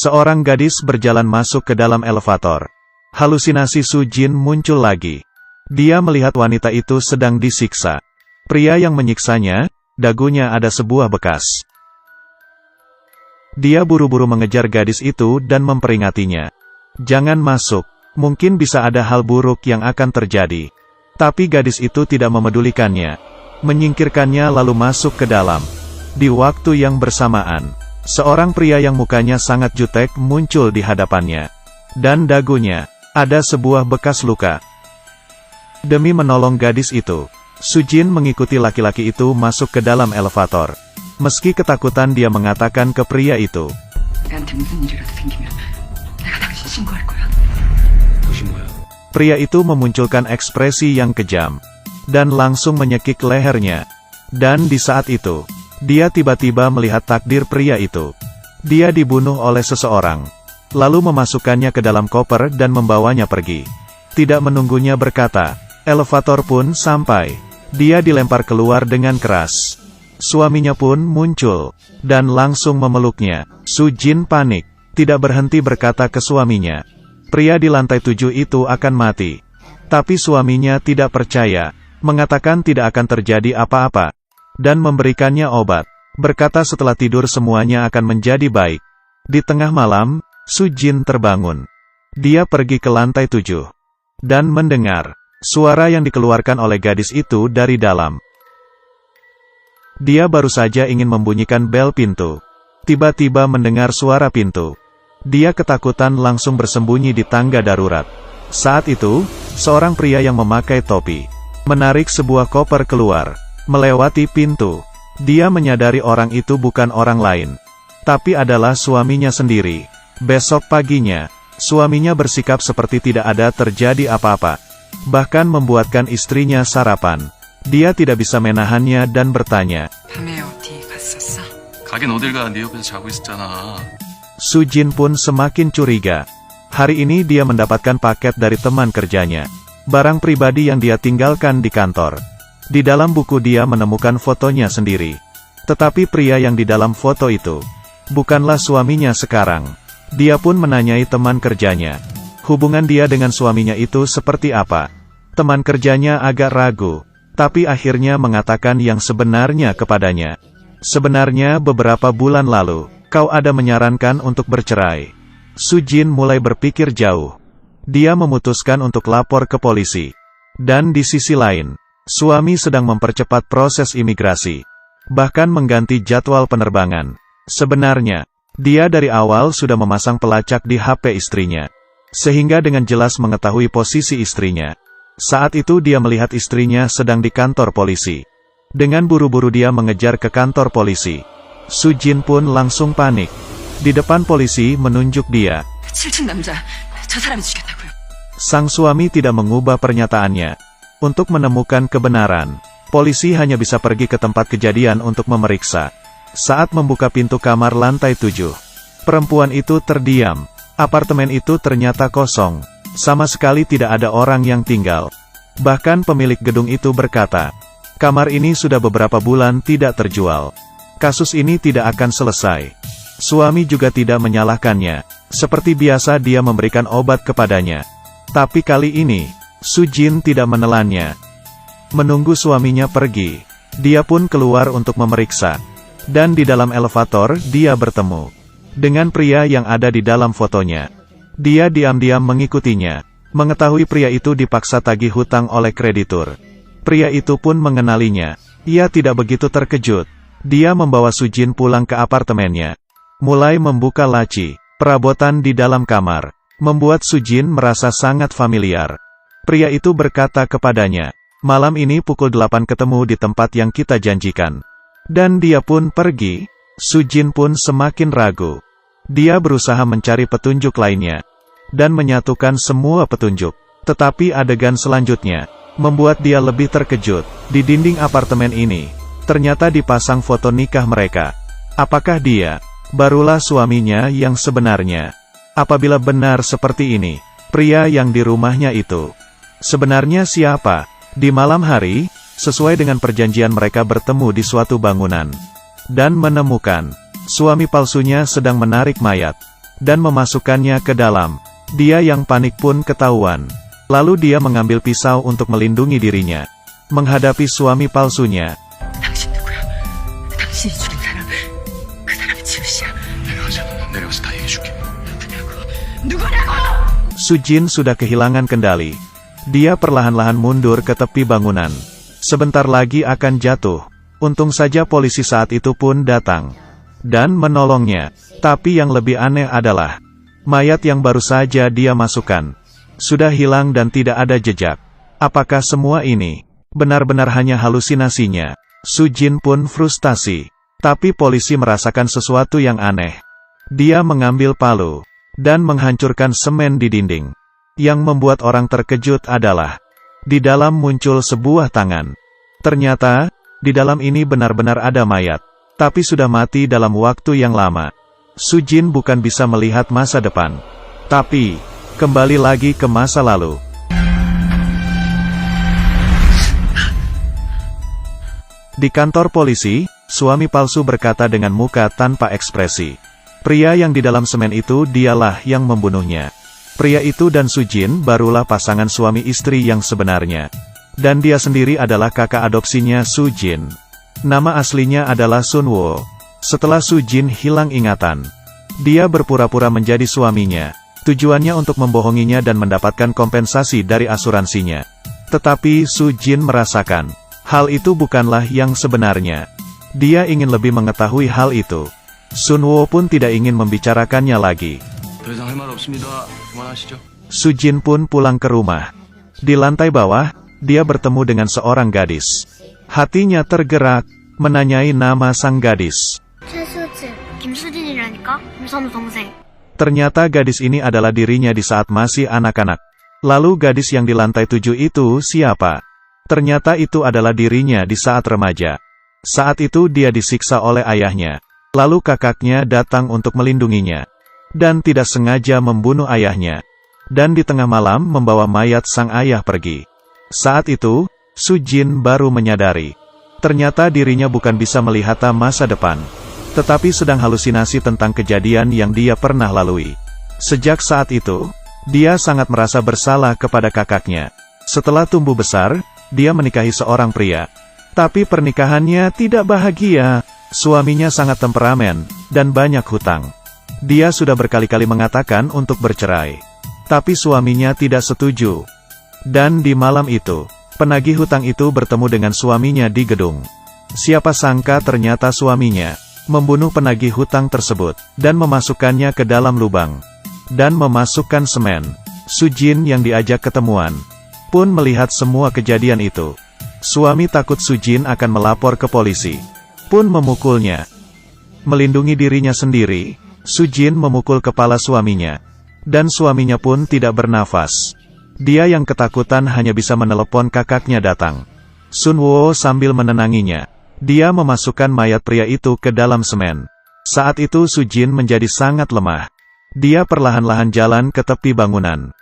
Seorang gadis berjalan masuk ke dalam elevator. Halusinasi Su Jin muncul lagi. Dia melihat wanita itu sedang disiksa. Pria yang menyiksanya, dagunya ada sebuah bekas. Dia buru-buru mengejar gadis itu dan memperingatinya. Jangan masuk, mungkin bisa ada hal buruk yang akan terjadi. Tapi gadis itu tidak memedulikannya. Menyingkirkannya lalu masuk ke dalam. Di waktu yang bersamaan, seorang pria yang mukanya sangat jutek muncul di hadapannya. Dan dagunya, ada sebuah bekas luka. Demi menolong gadis itu, Su Jin mengikuti laki-laki itu masuk ke dalam elevator. Meski ketakutan dia mengatakan ke pria itu. Pria itu memunculkan ekspresi yang kejam. Dan langsung menyekik lehernya. Dan di saat itu, dia tiba-tiba melihat takdir pria itu. Dia dibunuh oleh seseorang. Lalu memasukkannya ke dalam koper dan membawanya pergi. Tidak menunggunya berkata, elevator pun sampai. Dia dilempar keluar dengan keras. Suaminya pun muncul, dan langsung memeluknya. Su Jin panik, tidak berhenti berkata ke suaminya. Pria di lantai 7 itu akan mati. Tapi suaminya tidak percaya, mengatakan tidak akan terjadi apa-apa. Dan memberikannya obat, berkata setelah tidur semuanya akan menjadi baik. Di tengah malam, Su Jin terbangun. Dia pergi ke lantai 7. Dan mendengar suara yang dikeluarkan oleh gadis itu dari dalam. Dia baru saja ingin membunyikan bel pintu. Tiba-tiba mendengar suara pintu. Dia ketakutan langsung bersembunyi di tangga darurat. Saat itu, seorang pria yang memakai topi menarik sebuah koper keluar, melewati pintu. Dia menyadari orang itu bukan orang lain, tapi adalah suaminya sendiri. Besok paginya, suaminya bersikap seperti tidak ada terjadi apa-apa. Bahkan membuatkan istrinya sarapan. Dia tidak bisa menahannya dan bertanya. Su Jin pun semakin curiga. Hari ini dia mendapatkan paket dari teman kerjanya. Barang pribadi yang dia tinggalkan di kantor. Di dalam buku dia menemukan fotonya sendiri. Tetapi pria yang di dalam foto itu bukanlah suaminya sekarang. Dia pun menanyai teman kerjanya. Hubungan dia dengan suaminya itu seperti apa? Teman kerjanya agak ragu. Tapi akhirnya mengatakan yang sebenarnya kepadanya. Sebenarnya beberapa bulan lalu, kau ada menyarankan untuk bercerai. Su Jin mulai berpikir jauh. Dia memutuskan untuk lapor ke polisi. Dan di sisi lain, suami sedang mempercepat proses imigrasi. Bahkan mengganti jadwal penerbangan. Sebenarnya, dia dari awal sudah memasang pelacak di HP istrinya. Sehingga dengan jelas mengetahui posisi istrinya. Saat itu dia melihat istrinya sedang di kantor polisi. Dengan buru-buru dia mengejar ke kantor polisi. Su Jin pun langsung panik. Di depan polisi menunjuk dia. Sang suami tidak mengubah pernyataannya. Untuk menemukan kebenaran, polisi hanya bisa pergi ke tempat kejadian untuk memeriksa. Saat membuka pintu kamar lantai 7, perempuan itu terdiam. Apartemen itu ternyata kosong. Sama sekali tidak ada orang yang tinggal. Bahkan pemilik gedung itu berkata, kamar ini sudah beberapa bulan tidak terjual. Kasus ini tidak akan selesai. Suami juga tidak menyalahkannya. Seperti biasa dia memberikan obat kepadanya. Tapi kali ini, Su Jin tidak menelannya. Menunggu suaminya pergi, dia pun keluar untuk memeriksa. Dan di dalam elevator, dia bertemu dengan pria yang ada di dalam fotonya. Dia diam-diam mengikutinya. Mengetahui pria itu dipaksa tagih hutang oleh kreditur. Pria itu pun mengenalinya. Ia tidak begitu terkejut. Dia membawa Su Jin pulang ke apartemennya. Mulai membuka laci, perabotan di dalam kamar. Membuat Su Jin merasa sangat familiar. Pria itu berkata kepadanya, malam ini pukul 8 ketemu di tempat yang kita janjikan. Dan dia pun pergi. Su Jin pun semakin ragu. Dia berusaha mencari petunjuk lainnya. Dan menyatukan semua petunjuk. Tetapi adegan selanjutnya membuat dia lebih terkejut. Di dinding apartemen ini, ternyata dipasang foto nikah mereka. Apakah dia barulah suaminya yang sebenarnya? Apabila benar seperti ini, pria yang di rumahnya itu sebenarnya siapa? Di malam hari, sesuai dengan perjanjian mereka bertemu di suatu bangunan. Dan menemukan suami palsunya sedang menarik mayat. dan memasukkannya ke dalam. Dia yang panik pun ketahuan. Lalu dia mengambil pisau untuk melindungi dirinya. Menghadapi suami palsunya. 당신 누구야? 당신이 죽인 사람, 그 사람이 지우씨야. 내려가서 다 얘기해줄게. 누구냐고? Sujin sudah kehilangan kendali. Dia perlahan-lahan mundur ke tepi bangunan. Sebentar lagi akan jatuh. Untung saja polisi saat itu pun datang dan menolongnya. Tapi yang lebih aneh adalah mayat yang baru saja dia masukkan sudah hilang dan tidak ada jejak. Apakah semua ini benar-benar hanya halusinasinya? Sujin pun frustasi. Tapi polisi merasakan sesuatu yang aneh. Dia mengambil palu dan menghancurkan semen di dinding. Yang membuat orang terkejut adalah di dalam muncul sebuah tangan. Ternyata di dalam ini benar-benar ada mayat, tapi sudah mati dalam waktu yang lama. Sujin bukan bisa melihat masa depan, tapi kembali lagi ke masa lalu. Di kantor polisi, suami palsu berkata dengan muka tanpa ekspresi. Pria yang di dalam semen itu dialah yang membunuhnya. Pria itu dan Sujin barulah pasangan suami istri yang sebenarnya. Dan dia sendiri adalah kakak adopsinya Sujin. Nama aslinya adalah Sunwo. Setelah Sujin hilang ingatan, dia berpura-pura menjadi suaminya. Tujuannya untuk membohonginya dan mendapatkan kompensasi dari asuransinya. Tetapi Sujin merasakan hal itu bukanlah yang sebenarnya. Dia ingin lebih mengetahui hal itu. Sunwo pun tidak ingin membicarakannya lagi. Sujin pun pulang ke rumah. Di lantai bawah, dia bertemu dengan seorang gadis. Hatinya tergerak, menanyai nama sang gadis. Ternyata gadis ini adalah dirinya di saat masih anak-anak. Lalu gadis yang di lantai 7 itu siapa? Ternyata itu adalah dirinya di saat remaja. Saat itu dia disiksa oleh ayahnya. Lalu kakaknya datang untuk melindunginya. Dan tidak sengaja membunuh ayahnya. Dan di tengah malam membawa mayat sang ayah pergi. Saat itu, Sujin baru menyadari. Ternyata dirinya bukan bisa melihat masa depan. Tetapi sedang halusinasi tentang kejadian yang dia pernah lalui. Sejak saat itu, dia sangat merasa bersalah kepada kakaknya. Setelah tumbuh besar, dia menikahi seorang pria. Tapi pernikahannya tidak bahagia. Suaminya sangat temperamen, dan banyak hutang. Dia sudah berkali-kali mengatakan untuk bercerai. Tapi suaminya tidak setuju. Dan di malam itu, penagih hutang itu bertemu dengan suaminya di gedung. Siapa sangka ternyata suaminya membunuh penagih hutang tersebut, dan memasukkannya ke dalam lubang. Dan memasukkan semen. Sujin yang diajak ketemuan pun melihat semua kejadian itu. Suami takut Sujin akan melapor ke polisi. Pun memukulnya. Melindungi dirinya sendiri, Sujin memukul kepala suaminya. Dan suaminya pun tidak bernafas. Dia yang ketakutan hanya bisa menelepon kakaknya datang. Sunwo sambil menenanginya. Dia memasukkan mayat pria itu ke dalam semen. Saat itu Sujin menjadi sangat lemah. Dia perlahan-lahan jalan ke tepi bangunan.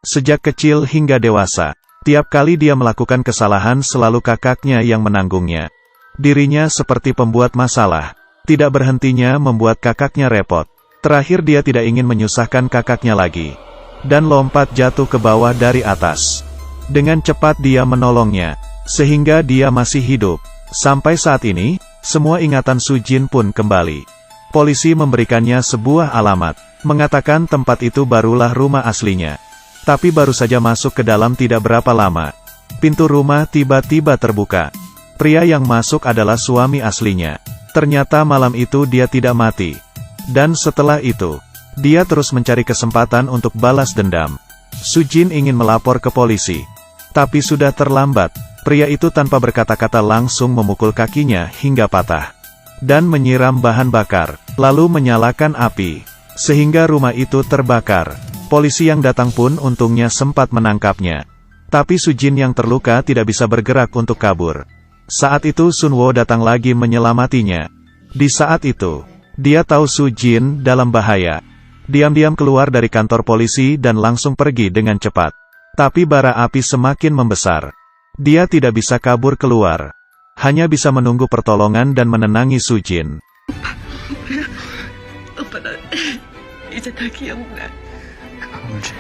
Sejak kecil hingga dewasa, tiap kali dia melakukan kesalahan selalu kakaknya yang menanggungnya. Dirinya seperti pembuat masalah, tidak berhentinya membuat kakaknya repot. Terakhir dia tidak ingin menyusahkan kakaknya lagi. Dan lompat jatuh ke bawah dari atas. Dengan cepat dia menolongnya, sehingga dia masih hidup. Sampai saat ini, semua ingatan Sujin pun kembali. Polisi memberikannya sebuah alamat, mengatakan tempat itu barulah rumah aslinya. Tapi baru saja masuk ke dalam tidak berapa lama, pintu rumah tiba-tiba terbuka. Pria yang masuk adalah suami aslinya. Ternyata malam itu dia tidak mati. Dan setelah itu, dia terus mencari kesempatan untuk balas dendam. Sujin ingin melapor ke polisi. Tapi sudah terlambat. Pria itu tanpa berkata-kata langsung memukul kakinya hingga patah. Dan menyiram bahan bakar, lalu menyalakan api. Sehingga rumah itu terbakar. Polisi yang datang pun untungnya sempat menangkapnya. Tapi Sujin yang terluka tidak bisa bergerak untuk kabur. Saat itu Sunwo datang lagi menyelamatinya. Di saat itu, dia tahu Sujin dalam bahaya. Diam-diam keluar dari kantor polisi dan langsung pergi dengan cepat. Tapi bara api semakin membesar. Dia tidak bisa kabur keluar. Hanya bisa menunggu pertolongan dan menenangi Sujin. 오빠 나 이제 다 기억나. 울지 마.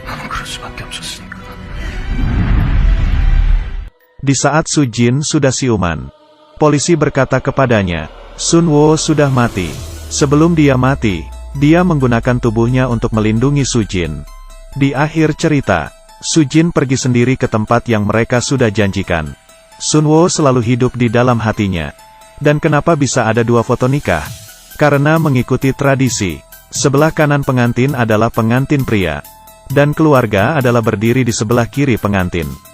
나는 그럴 수밖에 없었으니까. Di saat Sujin sudah siuman, polisi berkata kepadanya, Sunwo sudah mati. Sebelum dia mati, dia menggunakan tubuhnya untuk melindungi Sujin. Di akhir cerita, Sujin pergi sendiri ke tempat yang mereka sudah janjikan. Sunwo selalu hidup di dalam hatinya. Dan kenapa bisa ada dua foto nikah? Karena mengikuti tradisi, sebelah kanan pengantin adalah pengantin pria, dan keluarga adalah berdiri di sebelah kiri pengantin.